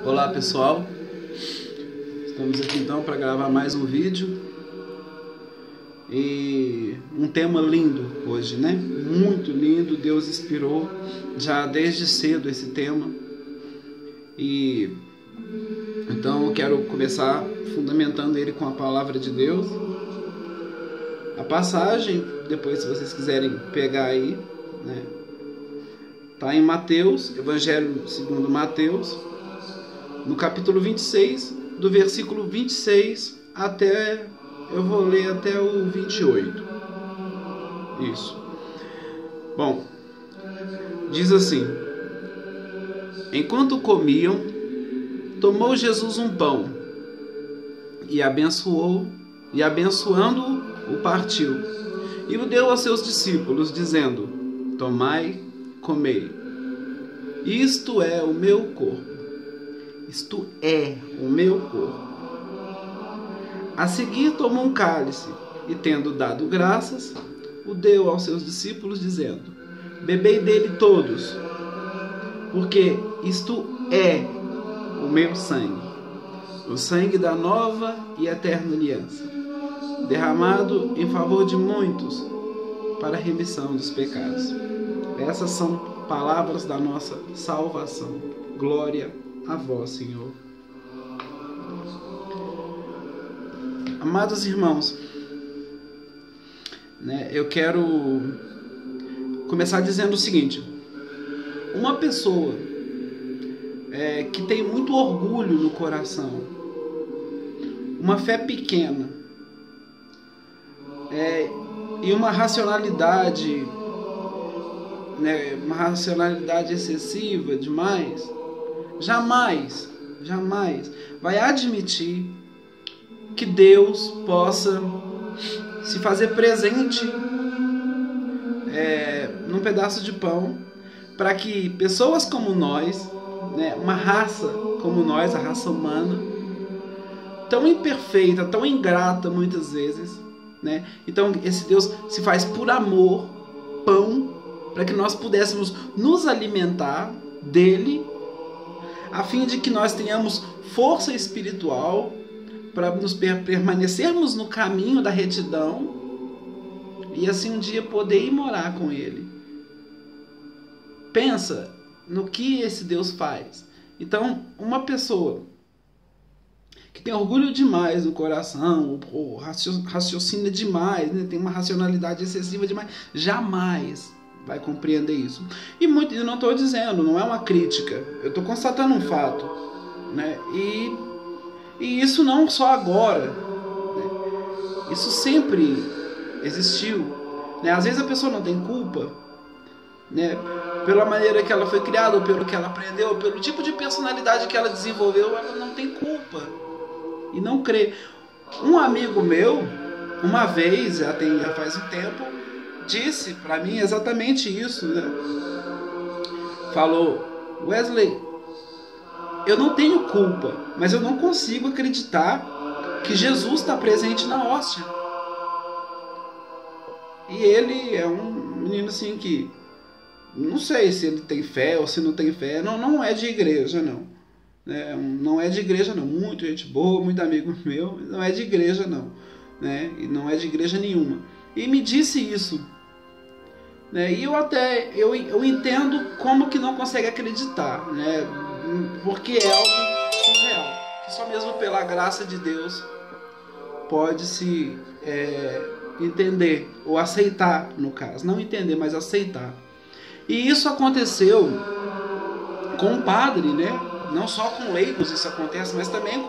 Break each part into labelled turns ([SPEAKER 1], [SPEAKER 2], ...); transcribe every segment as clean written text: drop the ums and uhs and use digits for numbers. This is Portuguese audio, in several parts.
[SPEAKER 1] Olá pessoal, estamos aqui então para gravar mais um vídeo e um tema lindo hoje, né? Muito lindo, Deus inspirou já desde cedo esse tema e então eu quero começar fundamentando ele com a palavra de Deus. A passagem, depois se vocês quiserem pegar aí, né? Tá em Mateus, Evangelho segundo Mateus, no capítulo 26, do versículo 26 até, eu vou ler até o 28. Isso. Bom, diz assim: enquanto comiam, tomou Jesus um pão e abençoou, e abençoando-o, o partiu e o deu aos seus discípulos, dizendo: tomai, comei, isto é o meu corpo. Isto é o meu corpo. A seguir tomou um cálice e, tendo dado graças, o deu aos seus discípulos, dizendo: bebei dele todos, porque isto é o meu sangue, o sangue da nova e eterna aliança, derramado em favor de muitos para a remissão dos pecados. Essas são palavras da nossa salvação. Glória a vós, Senhor. Amados irmãos, eu quero começar dizendo o seguinte: uma pessoa que tem muito orgulho no coração, uma fé pequena e uma racionalidade excessiva demais, jamais vai admitir que Deus possa se fazer presente num pedaço de pão, para que pessoas como nós, uma raça como nós, a raça humana, tão imperfeita, tão ingrata muitas vezes, então esse Deus se faz por amor, pão, para que nós pudéssemos nos alimentar dele, a fim de que nós tenhamos força espiritual para nos permanecermos no caminho da retidão e assim um dia poder ir morar com ele. Pensa no que esse Deus faz. Então, uma pessoa que tem orgulho demais no coração, ou raciocina demais, tem uma racionalidade excessiva demais, jamais vai compreender isso. E eu não estou dizendo, não é uma crítica, eu estou constatando um fato, e isso não só agora, isso sempre existiu, Às vezes a pessoa não tem culpa, pela maneira que ela foi criada, ou pelo que ela aprendeu, ou pelo tipo de personalidade que ela desenvolveu, ela não tem culpa e não crê. Um amigo meu, uma vez, já faz um tempo, disse para mim exatamente isso, Falou: Wesley, eu não tenho culpa, mas eu não consigo acreditar que Jesus está presente na hóstia. E ele é um menino assim que não sei se ele tem fé ou se não tem fé, não é de igreja não, não é de igreja não, muita gente boa, muito amigo meu, não é de igreja não, e não é de igreja nenhuma, e me disse isso, e eu entendo como que não consegue acreditar, porque é algo surreal, que só mesmo pela graça de Deus pode se entender, ou aceitar, no caso, não entender, mas aceitar. E isso aconteceu com um padre, não só com leigos isso acontece, mas também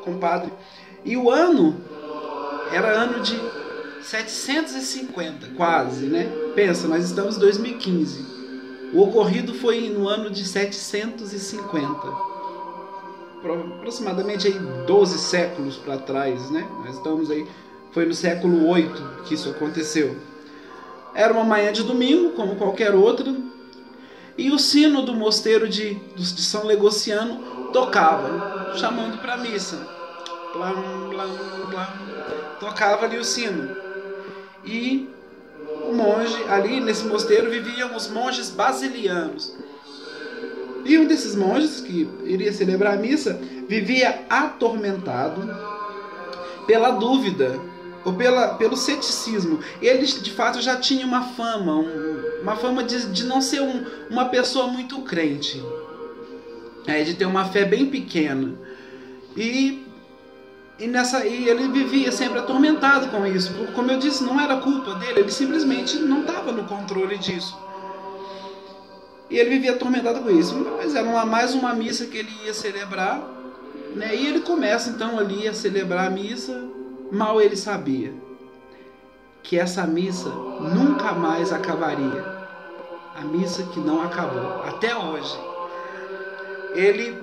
[SPEAKER 1] com padre. E o ano era ano de 750, quase, Pensa, nós estamos em 2015. O ocorrido foi no ano de 750. Aproximadamente aí 12 séculos para trás, Nós estamos aí, foi no século 8 que isso aconteceu. Era uma manhã de domingo, como qualquer outra, e o sino do mosteiro de São Legociano tocava, chamando para a missa. Blam, blam, blam. Tocava ali o sino. E o monge, ali nesse mosteiro viviam os monges basilianos. E um desses monges que iria celebrar a missa vivia atormentado pela dúvida ou pelo ceticismo. Ele de fato já tinha uma fama de não ser uma pessoa muito crente, de ter uma fé bem pequena. E ele vivia sempre atormentado com isso. Como eu disse, não era culpa dele, ele simplesmente não estava no controle disso. E ele vivia atormentado com isso. Mas era mais uma missa que ele ia celebrar, né? E ele começa então ali a celebrar a missa. Mal ele sabia que essa missa nunca mais acabaria. A missa que não acabou até hoje. Ele,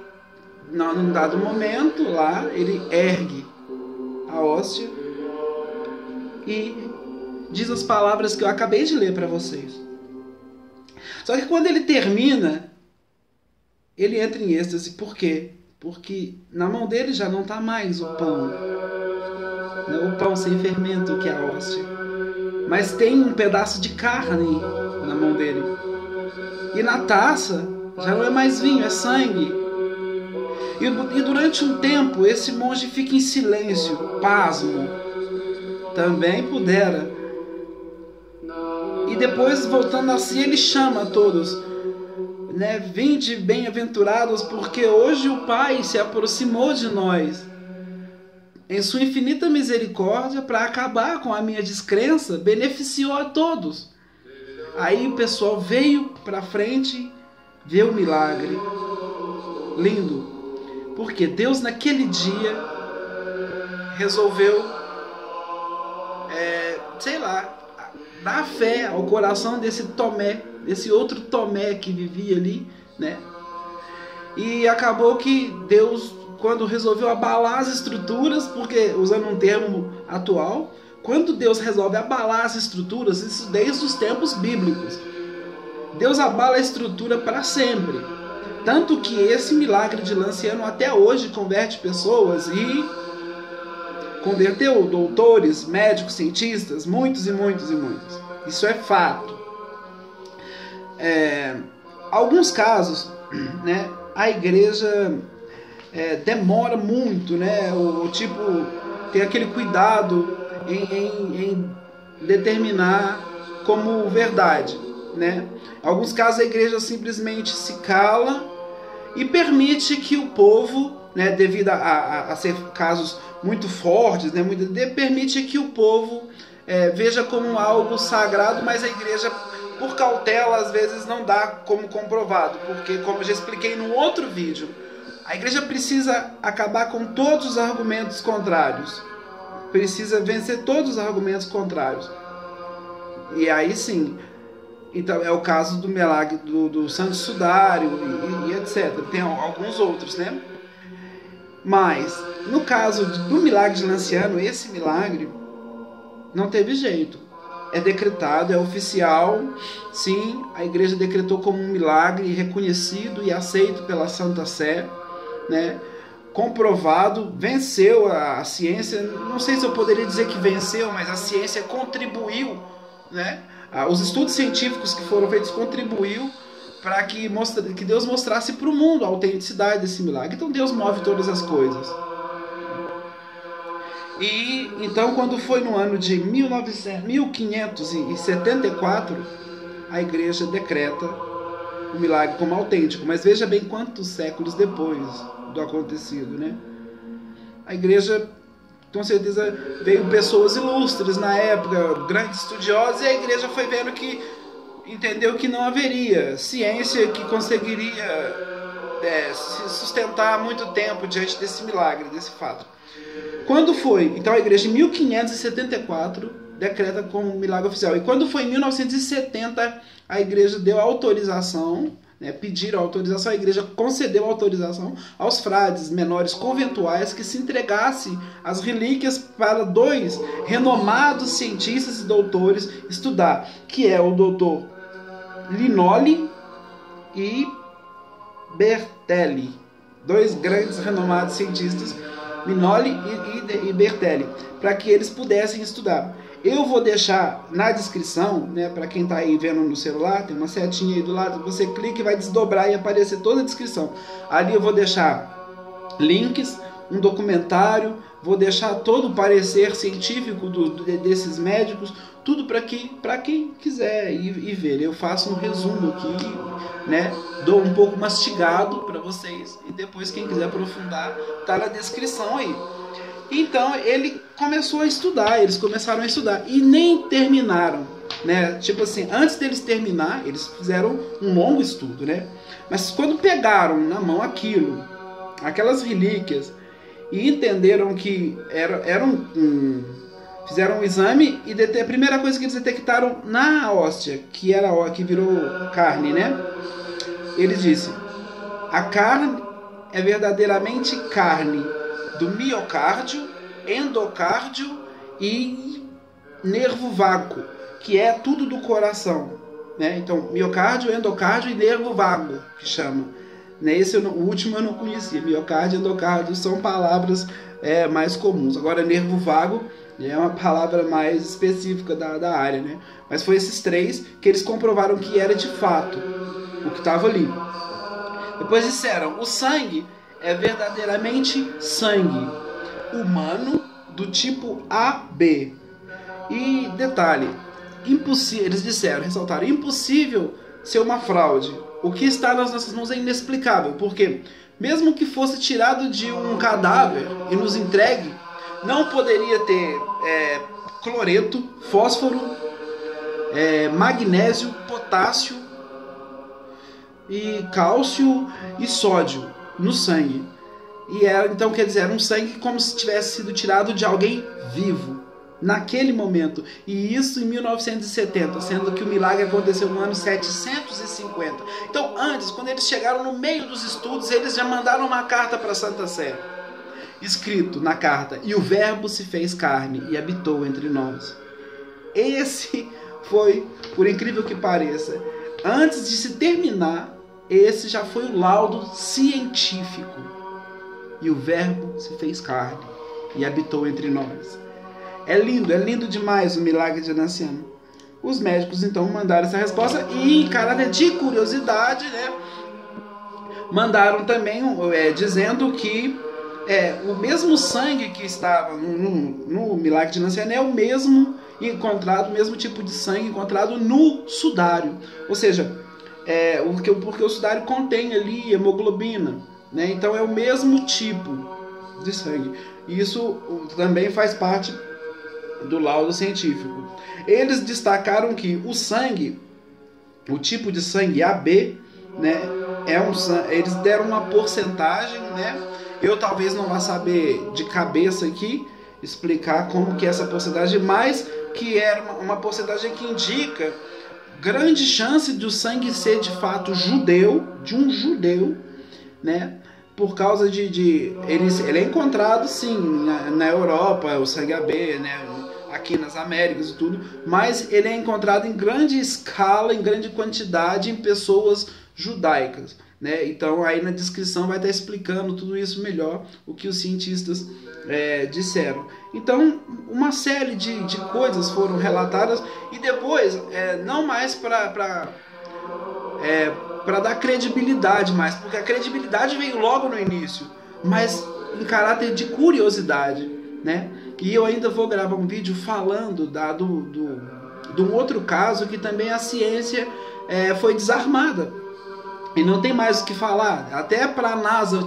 [SPEAKER 1] num dado momento lá, ele ergue a hóstia e diz as palavras que eu acabei de ler para vocês. Só que quando ele termina, ele entra em êxtase. Por quê? Porque na mão dele já não está mais o pão sem fermento, que é a hóstia, mas tem um pedaço de carne na mão dele. E na taça já não é mais vinho, é sangue. E durante um tempo esse monge fica em silêncio, pasmo. Também pudera. E depois, voltando assim, ele chama a todos, né? Vinde bem-aventurados, porque hoje o Pai se aproximou de nós. Em sua infinita misericórdia, para acabar com a minha descrença, beneficiou a todos. Aí o pessoal veio para frente ver o milagre. Lindo. Porque Deus naquele dia resolveu, dar fé ao coração desse Tomé, desse outro Tomé que vivia ali, né? E acabou que Deus, quando resolveu abalar as estruturas, porque usando um termo atual, quando Deus resolve abalar as estruturas, isso desde os tempos bíblicos, Deus abala a estrutura para sempre. Tanto que esse milagre de Lanciano até hoje converte pessoas e converteu doutores, médicos, cientistas, muitos e muitos e muitos. Isso é fato. Alguns casos, né, a igreja demora muito, né, tem aquele cuidado em determinar como verdade, né? Em alguns casos a igreja simplesmente se cala e permite que o povo, né, devido a ser casos muito fortes, né, permite que o povo veja como algo sagrado, mas a igreja, por cautela, às vezes não dá como comprovado, porque, como eu já expliquei no outro vídeo, a igreja precisa acabar com todos os argumentos contrários, precisa vencer todos os argumentos contrários, e aí sim. Então, é o caso do milagre do Santo Sudário e etc. Tem alguns outros, né? Mas, no caso do milagre de Lanciano, esse milagre não teve jeito. É decretado, é oficial. Sim, a igreja decretou como um milagre reconhecido e aceito pela Santa Sé, né? Comprovado, venceu a ciência. Não sei se eu poderia dizer que venceu, mas a ciência contribuiu, né? Os estudos científicos que foram feitos contribuiu para que Deus mostrasse para o mundo a autenticidade desse milagre. Então Deus move todas as coisas. E então, quando foi no ano de 1574, a igreja decreta o milagre como autêntico. Mas veja bem quantos séculos depois do acontecido, né? A igreja, com certeza, veio pessoas ilustres na época, grandes estudiosos, e a igreja foi vendo que, entendeu que não haveria ciência que conseguiria se sustentar muito tempo diante desse milagre, desse fato. Quando foi? Então a igreja, em 1574, decreta como milagre oficial. E quando foi em 1970, a igreja deu autorização, pediram autorização, a igreja concedeu autorização aos frades menores conventuais que se entregasse as relíquias para 2 renomados cientistas e doutores estudar, que é o doutor Linoli e Bertelli, 2 grandes renomados cientistas, Linoli e Bertelli, para que eles pudessem estudar. Eu vou deixar na descrição, né, para quem está aí vendo no celular, tem uma setinha aí do lado, você clica e vai desdobrar e aparecer toda a descrição. Ali eu vou deixar links, um documentário, vou deixar todo o parecer científico desses médicos, tudo para quem quiser ir ver. Eu faço um resumo aqui, né? Dou um pouco mastigado para vocês e depois quem quiser aprofundar tá na descrição aí. Então ele começou a estudar, eles começaram a estudar e nem terminaram, né? Tipo assim, antes deles terminar, eles fizeram um longo estudo, né? Mas quando pegaram na mão aquelas relíquias e entenderam que fizeram um exame e a primeira coisa que eles detectaram na hóstia, que virou carne, né? Ele disse: a carne é verdadeiramente carne do miocárdio, endocárdio e nervo vago, que é tudo do coração, né? Então, miocárdio, endocárdio e nervo vago, que chama. Né? O último eu não conhecia. Miocárdio e endocárdio são palavras mais comuns. Agora, nervo vago é uma palavra mais específica da área, né? Mas foi esses três que eles comprovaram que era de fato o que estava ali. Depois disseram: o sangue é verdadeiramente sangue humano do tipo AB. E detalhe, eles ressaltaram, impossível ser uma fraude. O que está nas nossas mãos é inexplicável, porque mesmo que fosse tirado de um cadáver e nos entregue, não poderia ter cloreto, fósforo, magnésio, potássio e cálcio e sódio no sangue. Então, quer dizer, era um sangue como se tivesse sido tirado de alguém vivo naquele momento, e isso em 1970, sendo que o milagre aconteceu no ano 750. Então, antes, quando eles chegaram no meio dos estudos, eles já mandaram uma carta para Santa Sé, escrito na carta: e o verbo se fez carne e habitou entre nós. Esse foi, por incrível que pareça, antes de se terminar, esse já foi o laudo científico. E o verbo se fez carne e habitou entre nós. É lindo demais o milagre de Naciano. Os médicos então mandaram essa resposta e, em caráter de curiosidade, né, mandaram também dizendo que o mesmo sangue que estava no milagre de Naciano é o mesmo tipo de sangue encontrado no sudário. Ou seja, porque o sudário contém ali hemoglobina, né? Então é o mesmo tipo de sangue. Isso também faz parte do laudo científico. Eles destacaram que o sangue, o tipo de sangue AB, né, eles deram uma porcentagem, né? Eu talvez não vá saber de cabeça aqui explicar como que é essa porcentagem, mas que era uma porcentagem que indica grande chance de o sangue ser de fato de um judeu, né? Por causa ele é encontrado sim na Europa, o sangue AB, né? Aqui nas Américas e tudo, mas ele é encontrado em grande escala, em grande quantidade em pessoas judaicas, né? Então aí na descrição vai estar explicando tudo isso melhor, o que os cientistas disseram. Então uma série de coisas foram relatadas e depois, não mais para dar credibilidade mais, porque a credibilidade veio logo no início, mas em caráter de curiosidade, né? E eu ainda vou gravar um vídeo falando de um outro caso que também a ciência foi desarmada. E não tem mais o que falar. Até para a NASA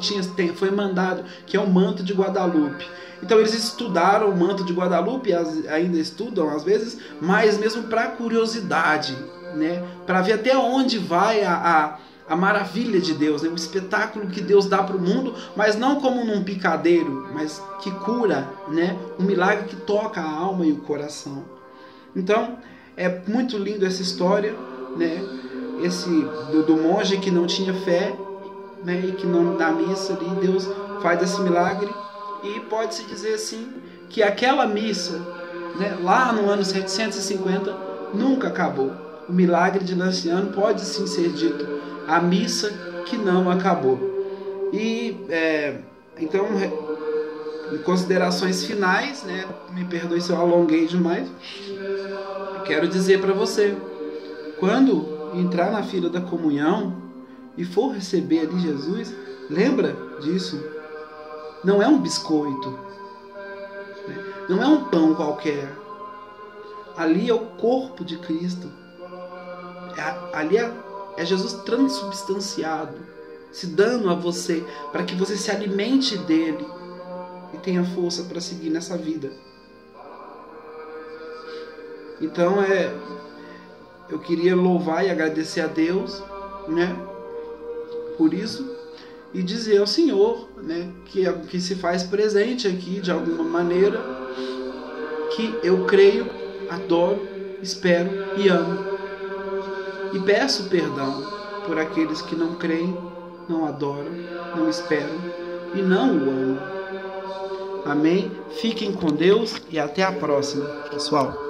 [SPEAKER 1] foi mandado, que é o manto de Guadalupe. Então eles estudaram o manto de Guadalupe, ainda estudam às vezes, mas mesmo para curiosidade, né? Para ver até onde vai a maravilha de Deus, né? O espetáculo que Deus dá para o mundo, mas não como num picadeiro, mas que cura, né? Um milagre que toca a alma e o coração. Então é muito lindo essa história, né? Do monge que não tinha fé, né? E que não dá missa ali, Deus faz esse milagre. E pode-se dizer assim que aquela missa, né, lá no ano 750 nunca acabou. O milagre de Naciano pode sim ser dito a missa que não acabou. E então em considerações finais, né? Me perdoe se eu alonguei demais. Quero dizer para você, quando entrar na fila da comunhão e for receber ali Jesus, lembra disso. Não é um biscoito, né? Não é um pão qualquer. Ali é o corpo de Cristo. Ali é Jesus transubstanciado, se dando a você, para que você se alimente dele e tenha força para seguir nessa vida. Então eu queria louvar e agradecer a Deus, né, por isso, e dizer ao Senhor, né, que se faz presente aqui de alguma maneira, que eu creio, adoro, espero e amo. E peço perdão por aqueles que não creem, não adoram, não esperam e não o amam. Amém? Fiquem com Deus e até a próxima, pessoal.